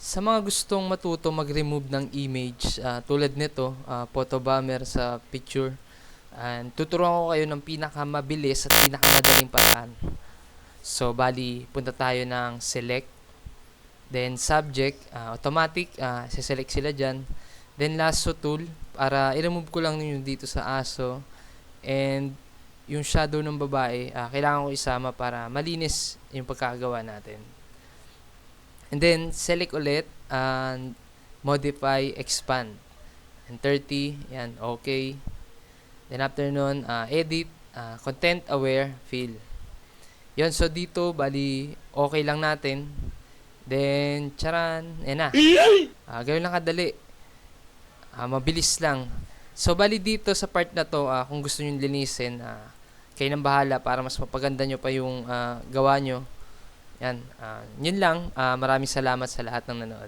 Sa mga gustong matuto mag-remove ng image, tulad nito, photo bomber sa picture, tuturuan ko kayo ng pinakamabilis at pinakamadaling paraan. So, bali, punta tayo ng select, then subject, automatic, siselect sila dyan. Then lasso tool, para i-remove ko lang yun dito sa aso. And yung shadow ng babae, kailangan ko isama para malinis yung pagkagawa natin. And then, select ulit and modify, expand. And 30, yan, okay. Then after nun, edit, content aware, fill. Yun, so dito, bali, okay lang natin. Then, charan, yan na. Gawin lang kadali. Mabilis lang. So, bali dito sa part na to, kung gusto nyo linisin, kayo nang bahala para mas mapaganda nyo pa yung gawa nyo. Yan, yun lang. Maraming salamat sa lahat ng nanood.